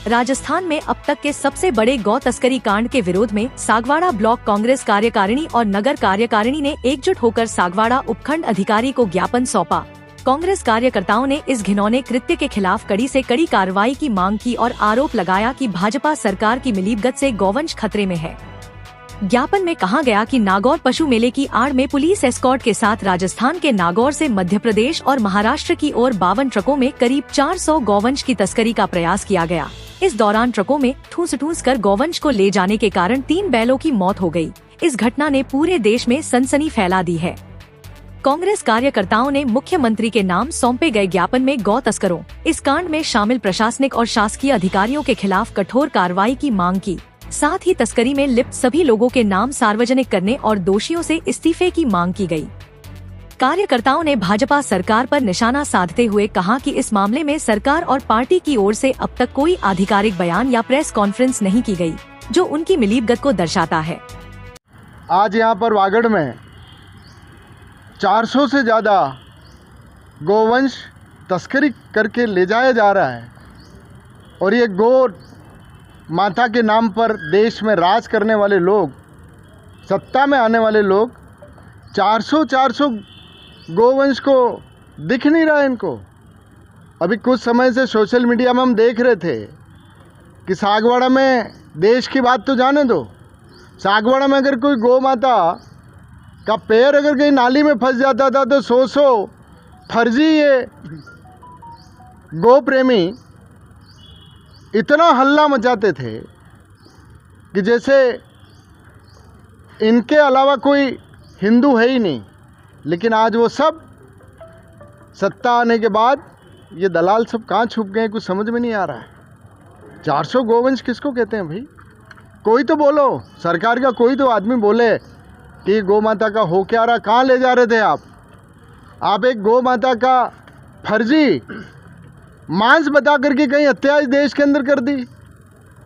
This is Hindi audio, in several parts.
राजस्थान में अब तक के सबसे बड़े गौ तस्करी कांड के विरोध में सागवाड़ा ब्लॉक कांग्रेस कार्यकारिणी और नगर कार्यकारिणी ने एकजुट होकर सागवाड़ा उपखंड अधिकारी को ज्ञापन सौंपा। कांग्रेस कार्यकर्ताओं ने इस घिनौने कृत्य के खिलाफ कड़ी से कड़ी कार्रवाई की मांग की और आरोप लगाया कि भाजपा सरकार की मिलीभगत से गौवंश खतरे में है। ज्ञापन में कहा गया कि नागौर पशु मेले की आड़ में पुलिस एस्कॉर्ट के साथ राजस्थान के नागौर से मध्य प्रदेश और महाराष्ट्र की ओर 52 ट्रकों में करीब 400 गौवंश की तस्करी का प्रयास किया गया। इस दौरान ट्रकों में ठूस कर गौवंश को ले जाने के कारण 3 बैलों की मौत हो गई। इस घटना ने पूरे देश में सनसनी फैला दी है। कांग्रेस कार्यकर्ताओं ने मुख्यमंत्री के नाम सौंपे गए ज्ञापन में गौ तस्करों, इस कांड में शामिल प्रशासनिक और शासकीय अधिकारियों के खिलाफ कठोर कार्रवाई की मांग की। साथ ही तस्करी में लिप्त सभी लोगों के नाम सार्वजनिक करने और दोषियों से इस्तीफे की मांग की गई। कार्यकर्ताओं ने भाजपा सरकार पर निशाना साधते हुए कहा कि इस मामले में सरकार और पार्टी की ओर से अब तक कोई आधिकारिक बयान या प्रेस कॉन्फ्रेंस नहीं की गई, जो उनकी मिलीभगत को दर्शाता है। आज यहाँ पर वागड़ में 400 से ज़्यादा गौवंश तस्करी करके ले जाया जा रहा है और ये गौ माता के नाम पर देश में राज करने वाले लोग, सत्ता में आने वाले लोग 400 गौवंश को दिख नहीं रहा है इनको। अभी कुछ समय से सोशल मीडिया में हम देख रहे थे कि सागवाड़ा में, देश की बात तो जाने दो, सागवाड़ा में अगर कोई गौ माता का पैर अगर कहीं नाली में फंस जाता था तो 100 फर्जी ये गौ प्रेमी इतना हल्ला मचाते थे कि जैसे इनके अलावा कोई हिंदू है ही नहीं। लेकिन आज वो सब सत्ता आने के बाद ये दलाल सब कहाँ छुप गए, कुछ समझ में नहीं आ रहा है। 400 गौवंश किसको कहते हैं भाई? कोई तो बोलो, सरकार का कोई तो आदमी बोले कि गौ माता का हो क्या रहा, कहाँ ले जा रहे थे आप एक गौ माता का फर्जी मांस बता करके कहीं हत्या इस देश के अंदर कर दी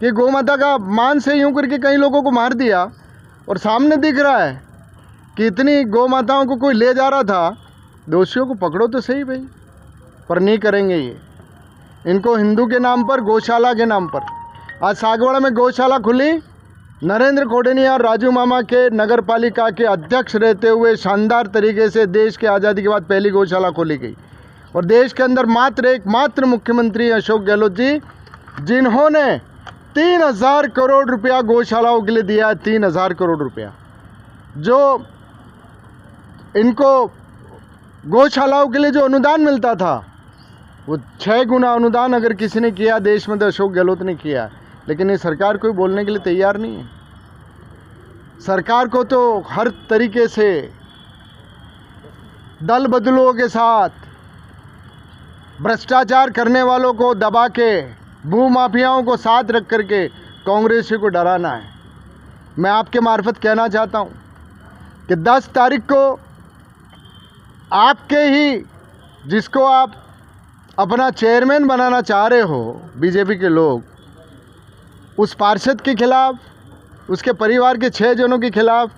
कि गौ माता का मांस है यूँ करके कई लोगों को मार दिया और सामने दिख रहा है कि इतनी गौ माताओं को कोई ले जा रहा था। दोषियों को पकड़ो तो सही भाई, पर नहीं करेंगे ये। इनको हिंदू के नाम पर, गौशाला के नाम पर, आज सागवाड़ा में गौशाला खुली। नरेंद्र कोडेनिया और राजू मामा के नगर पालिका के अध्यक्ष रहते हुए शानदार तरीके से देश के आज़ादी के बाद पहली गौशाला खोली गई और देश के अंदर एकमात्र मुख्यमंत्री अशोक गहलोत जी, जिन्होंने 3000 करोड़ रुपया गौशालाओं के लिए दिया है। 3000 करोड़ रुपया जो इनको गौशालाओं के लिए जो अनुदान मिलता था, वो 6 गुना अनुदान अगर किसी ने किया देश में तो अशोक गहलोत ने किया। लेकिन ये सरकार कोई बोलने के लिए तैयार नहीं है। सरकार को तो हर तरीके से दल बदलुओं के साथ, भ्रष्टाचार करने वालों को दबा के, भू माफियाओं को साथ रख करके कांग्रेसी को डराना है। मैं आपके मार्फत कहना चाहता हूं कि 10 तारीख को आपके ही, जिसको आप अपना चेयरमैन बनाना चाह रहे हो, बीजेपी के लोग, उस पार्षद के खिलाफ, उसके परिवार के 6 जनों के खिलाफ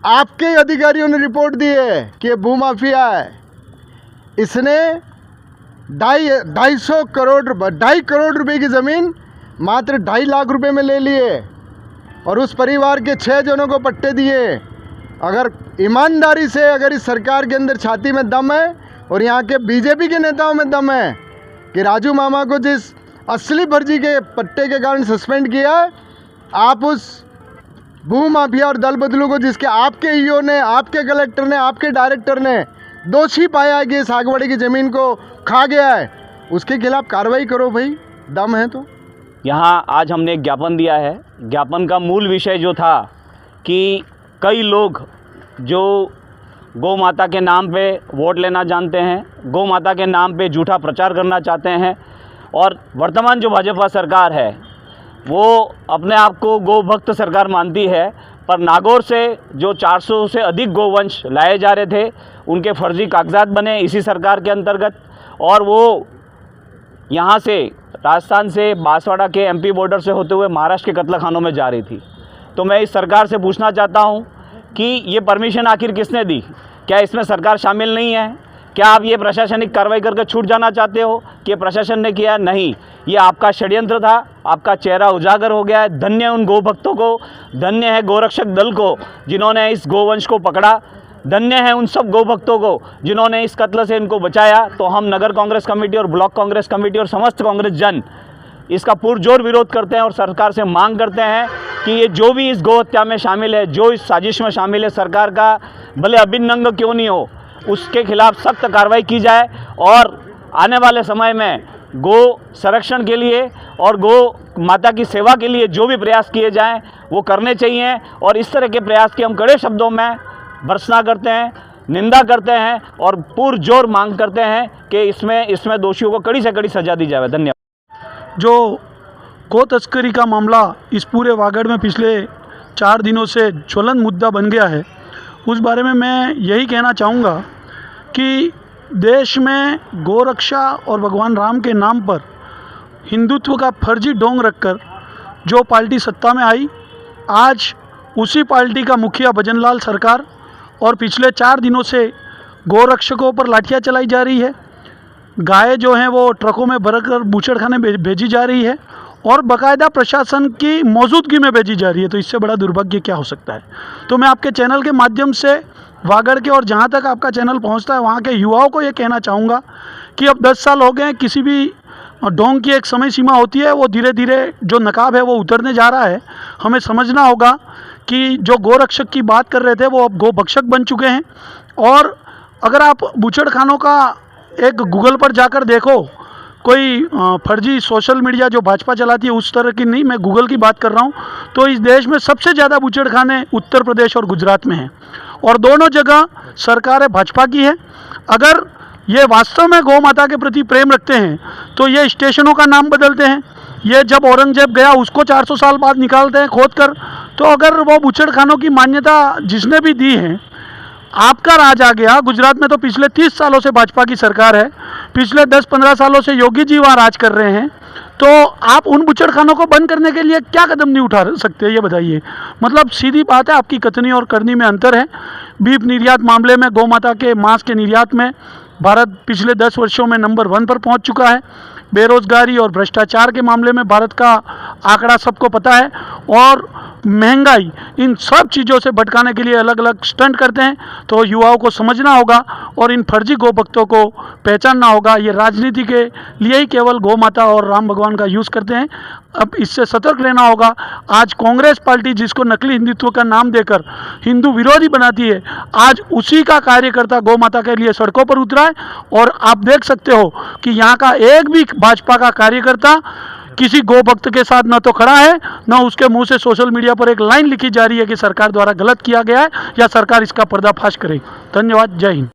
आपके अधिकारियों ने रिपोर्ट दी है कि ये भू माफिया है। इसने 2.5 करोड़ रुपए की ज़मीन मात्र 2.5 लाख रुपए में ले लिए और उस परिवार के 6 जनों को पट्टे दिए। अगर ईमानदारी से, अगर इस सरकार के अंदर छाती में दम है और यहाँ के बीजेपी के नेताओं में दम है कि राजू मामा को जिस असली फर्जी के पट्टे के कारण सस्पेंड किया है, आप उस भू माफिया और दल बदलू को, जिसके आपके ईओ ने, आपके कलेक्टर ने, आपके डायरेक्टर ने दोषी पाया है कि सागवाड़े की ज़मीन को खा गया है, उसके खिलाफ कार्रवाई करो भाई, दम है तो। यहाँ आज हमने एक ज्ञापन दिया है। ज्ञापन का मूल विषय जो था कि कई लोग जो गौ माता के नाम पे वोट लेना जानते हैं, गौ माता के नाम पे झूठा प्रचार करना चाहते हैं और वर्तमान जो भाजपा सरकार है वो अपने आप को गौ भक्त सरकार मानती है, पर नागौर से जो 400 से अधिक गोवंश लाए जा रहे थे उनके फर्जी कागजात बने इसी सरकार के अंतर्गत और वो यहाँ से राजस्थान से बांसवाड़ा के एमपी बॉर्डर से होते हुए महाराष्ट्र के कत्लखानों में जा रही थी। तो मैं इस सरकार से पूछना चाहता हूँ कि ये परमिशन आखिर किसने दी? क्या इसमें सरकार शामिल नहीं है? क्या आप ये प्रशासनिक कार्रवाई करके छूट जाना चाहते हो कि प्रशासन ने किया? नहीं, ये आपका षड्यंत्र था, आपका चेहरा उजागर हो गया है। धन्य उन गौ भक्तों को, धन्य है गोरक्षक दल को जिन्होंने इस गोवंश को पकड़ा, धन्य है उन सब गौ भक्तों को जिन्होंने इस कत्ल से इनको बचाया। तो हम नगर कांग्रेस कमेटी और ब्लॉक कांग्रेस कमेटी और समस्त कांग्रेस जन इसका पुरजोर विरोध करते हैं और सरकार से मांग करते हैं कि ये जो भी इस गौ हत्या में शामिल है, जो इस साजिश में शामिल है, सरकार का भले अभिन्न अंग क्यों नहीं हो, उसके खिलाफ सख्त कार्रवाई की जाए और आने वाले समय में गौ संरक्षण के लिए और गौ माता की सेवा के लिए जो भी प्रयास किए जाएं वो करने चाहिए। और इस तरह के प्रयास की हम कड़े शब्दों में भर्त्सना करते हैं, निंदा करते हैं और पुरजोर मांग करते हैं कि इसमें दोषियों को कड़ी से कड़ी सजा दी जाए। धन्यवाद। जो गौ तस्करी का मामला इस पूरे वागड़ में पिछले 4 दिनों से ज्वलन मुद्दा बन गया है, उस बारे में मैं यही कहना चाहूँगा कि देश में गौरक्षा और भगवान राम के नाम पर हिंदुत्व का फर्जी ढोंग रखकर जो पार्टी सत्ता में आई, आज उसी पार्टी का मुखिया भजनलाल सरकार और पिछले 4 दिनों से गौरक्षकों पर लाठियाँ चलाई जा रही है। गाय जो हैं वो ट्रकों में भरकर बूचड़खाने भेजी जा रही है और बाकायदा प्रशासन की मौजूदगी में भेजी जा रही है। तो इससे बड़ा दुर्भाग्य क्या हो सकता है। तो मैं आपके चैनल के माध्यम से वागड़ के और जहाँ तक आपका चैनल पहुँचता है वहाँ के युवाओं को ये कहना चाहूँगा कि अब 10 साल हो गए हैं, किसी भी ढोंग की एक समय सीमा होती है, वो धीरे धीरे जो नकाब है वो उतरने जा रहा है। हमें समझना होगा कि जो गोरक्षक की बात कर रहे थे वो अब गोभक्षक बन चुके हैं। और अगर आप बूचड़खानों का एक गूगल पर जाकर देखो, कोई फर्जी सोशल मीडिया जो भाजपा चलाती है उस तरह की नहीं, मैं गूगल की बात कर रहा हूँ, तो इस देश में सबसे ज़्यादा बूचड़खाने उत्तर प्रदेश और गुजरात में हैं और दोनों जगह सरकारें भाजपा की है। अगर ये वास्तव में गौ माता के प्रति प्रेम रखते हैं तो ये स्टेशनों का नाम बदलते हैं। ये जब औरंगजेब गया उसको 400 साल बाद निकालते हैं खोद कर। तो अगर वो बूचड़खानों की मान्यता जिसने भी दी है, आपका राज आ गया। गुजरात में तो पिछले 30 सालों से भाजपा की सरकार है, पिछले 10-15 सालों से योगी जी वहाँ राज कर रहे हैं, तो आप उन बूचड़खानों को बंद करने के लिए क्या कदम नहीं उठा सकते, ये बताइए। मतलब सीधी बात है, आपकी कथनी और करनी में अंतर है। बीफ निर्यात मामले में, गौ माता के मांस के निर्यात में भारत पिछले 10 वर्षों में नंबर 1 पर पहुंच चुका है। बेरोजगारी और भ्रष्टाचार के मामले में भारत का आंकड़ा सबको पता है। और महंगाई, इन सब चीज़ों से भटकाने के लिए अलग अलग स्टंट करते हैं। तो युवाओं को समझना होगा और इन फर्जी गौ भक्तों को पहचानना होगा। ये राजनीति के लिए ही केवल गौ माता और राम भगवान का यूज़ करते हैं। अब इससे सतर्क रहना होगा। आज कांग्रेस पार्टी जिसको नकली हिंदुत्व का नाम देकर हिंदू विरोधी बनाती है, आज उसी का कार्यकर्ता गौ माता के लिए सड़कों पर उतरा है। और आप देख सकते हो कि यहाँ का एक भी भाजपा का कार्यकर्ता किसी गौ भक्त के साथ न तो खड़ा है, न उसके मुंह से सोशल मीडिया पर एक लाइन लिखी जा रही है कि सरकार द्वारा गलत किया गया है या सरकार इसका पर्दाफाश करे। धन्यवाद। जय हिंद।